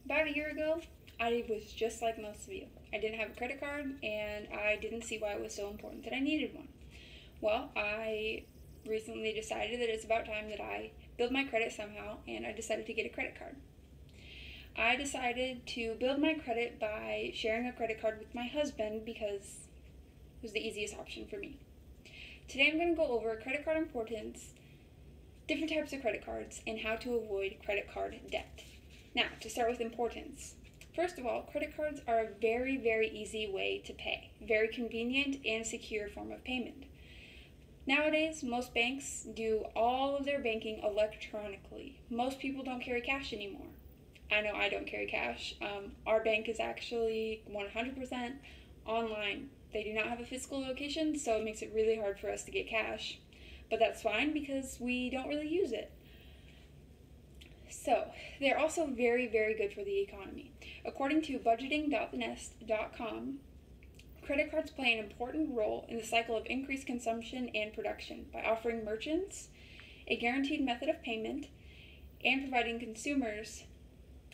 About a year ago, I was just like most of you. I didn't have a credit card and I didn't see why it was so important that I needed one. Well, I recently decided that it's about time that I build my credit somehow, and I decided to get a credit card. I decided to build my credit by sharing a credit card with my husband because it was the easiest option for me. Today I'm going to go over credit card importance, different types of credit cards, and how to avoid credit card debt. Now, to start with importance. First of all, credit cards are a very, very easy way to pay. Very convenient and secure form of payment. Nowadays, most banks do all of their banking electronically. Most people don't carry cash anymore. I know I don't carry cash. Our bank is actually 100% online. They do not have a physical location, so it makes it really hard for us to get cash. But that's fine because we don't really use it. So, they're also very, very good for the economy. According to budgeting.thenest.com, credit cards play an important role in the cycle of increased consumption and production by offering merchants a guaranteed method of payment and providing consumers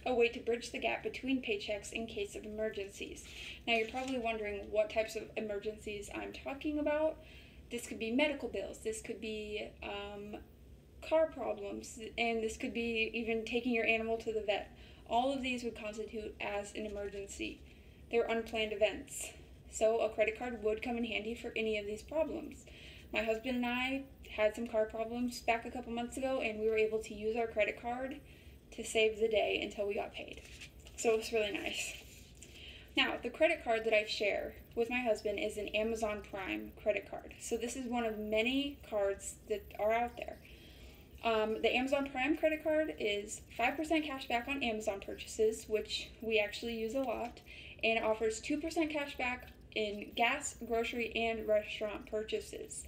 a way to bridge the gap between paychecks in case of emergencies. Now, you're probably wondering what types of emergencies I'm talking about. This could be medical bills, this could be car problems, and this could be even taking your animal to the vet. All of these would constitute as an emergency. They're unplanned events. So a credit card would come in handy for any of these problems. My husband and I had some car problems back a couple months ago, and we were able to use our credit card to save the day until we got paid. So it was really nice. Now, the credit card that I share with my husband is an Amazon Prime credit card. So this is one of many cards that are out there. The Amazon Prime credit card is 5% cash back on Amazon purchases, which we actually use a lot, and it offers 2% cash back in gas, grocery, and restaurant purchases.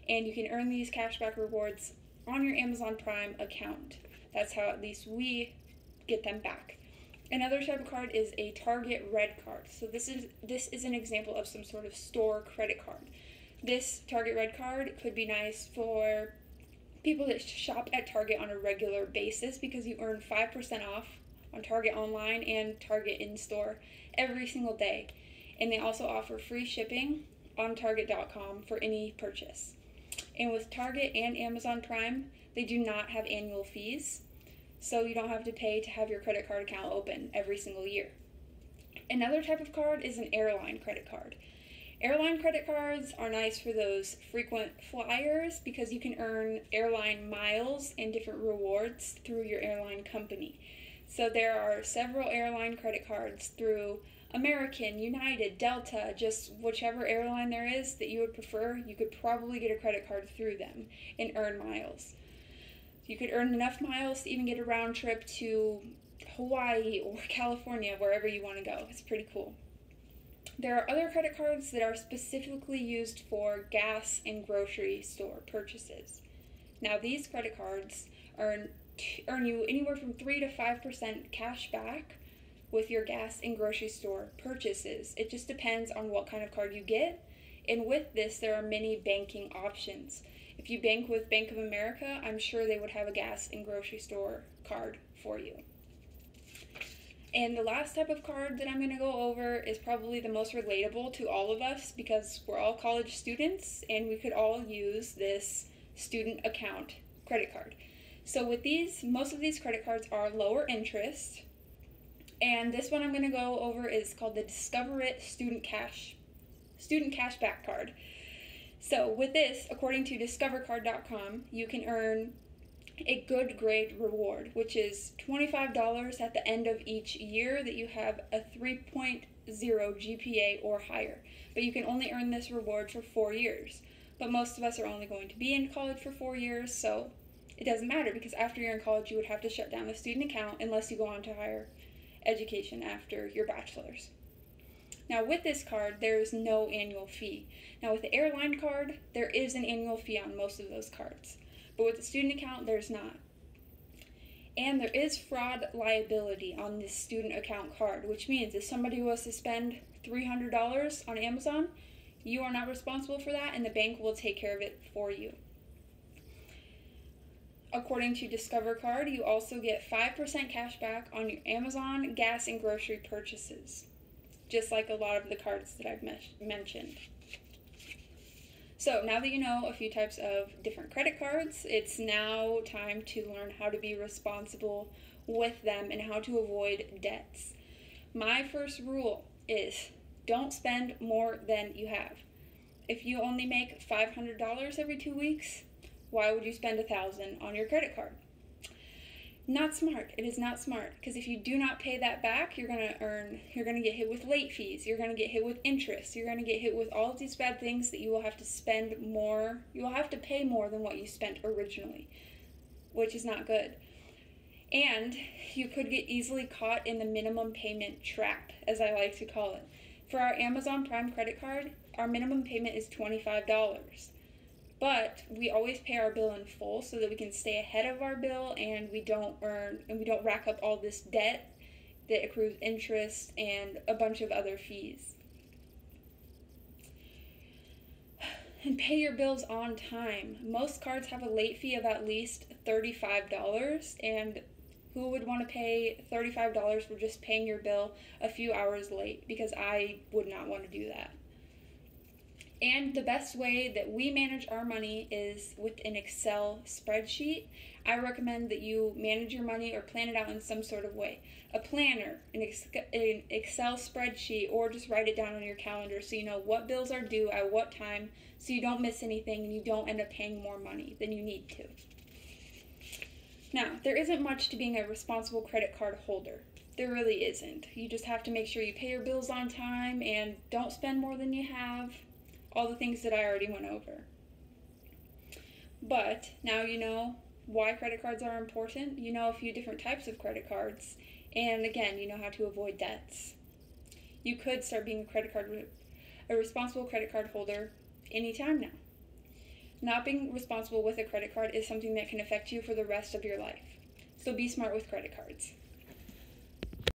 And you can earn these cashback rewards on your Amazon Prime account. That's how at least we get them back. Another type of card is a Target Red card. So this is an example of some sort of store credit card. This Target Red card could be nice for people that shop at Target on a regular basis because you earn 5% off on Target online and Target in-store every single day. And they also offer free shipping on Target.com for any purchase. And with Target and Amazon Prime, they do not have annual fees, so you don't have to pay to have your credit card account open every single year. Another type of card is an airline credit card. Airline credit cards are nice for those frequent flyers because you can earn airline miles and different rewards through your airline company. So there are several airline credit cards through American, United, Delta, just whichever airline there is that you would prefer. You could probably get a credit card through them and earn miles. You could earn enough miles to even get a round trip to Hawaii or California, wherever you want to go. It's pretty cool. There are other credit cards that are specifically used for gas and grocery store purchases. Now, these credit cards earn you anywhere from 3 to 5% cash back with your gas and grocery store purchases. It just depends on what kind of card you get. And with this, there are many banking options. If you bank with Bank of America, I'm sure they would have a gas and grocery store card for you. And the last type of card that I'm going to go over is probably the most relatable to all of us because we're all college students and we could all use this student account credit card. So with these, most of these credit cards are lower interest, and this one I'm going to go over is called the Discover It Student Cashback Card. So with this, according to discovercard.com, you can earn a good grade reward, which is $25 at the end of each year that you have a 3.0 GPA or higher. But you can only earn this reward for 4 years. But most of us are only going to be in college for 4 years, so it doesn't matter because after you're in college, you would have to shut down the student account unless you go on to higher education after your bachelor's. Now with this card, there is no annual fee. Now with the airline card, there is an annual fee on most of those cards. But with the student account, there's not. And there is fraud liability on this student account card, which means if somebody was to spend $300 on Amazon, you are not responsible for that, and the bank will take care of it for you. According to Discover Card, you also get 5% cash back on your Amazon, gas, and grocery purchases, just like a lot of the cards that I've mentioned. So now that you know a few types of different credit cards, it's now time to learn how to be responsible with them and how to avoid debts. My first rule is don't spend more than you have. If you only make $500 every 2 weeks, why would you spend $1,000 on your credit card? Not smart. It is not smart, because if you do not pay that back, you're going to get hit with late fees, you're going to get hit with interest, you're going to get hit with all of these bad things that you will have to spend more, you will have to pay more than what you spent originally, which is not good. And you could get easily caught in the minimum payment trap, as I like to call it. For our Amazon Prime credit card, our minimum payment is $25. But we always pay our bill in full so that we can stay ahead of our bill and we don't rack up all this debt that accrues interest and a bunch of other fees. And pay your bills on time. Most cards have a late fee of at least $35, and who would want to pay $35 for just paying your bill a few hours late? Because I would not want to do that. And the best way that we manage our money is with an Excel spreadsheet. I recommend that you manage your money or plan it out in some sort of way. A planner, an Excel spreadsheet, or just write it down on your calendar so you know what bills are due at what time, so you don't miss anything and you don't end up paying more money than you need to. Now, there isn't much to being a responsible credit card holder. There really isn't. You just have to make sure you pay your bills on time and don't spend more than you have. All the things that I already went over. But now you know why credit cards are important. You know a few different types of credit cards. And again, you know how to avoid debts. You could start being a responsible credit card holder anytime now. Not being responsible with a credit card is something that can affect you for the rest of your life. So be smart with credit cards.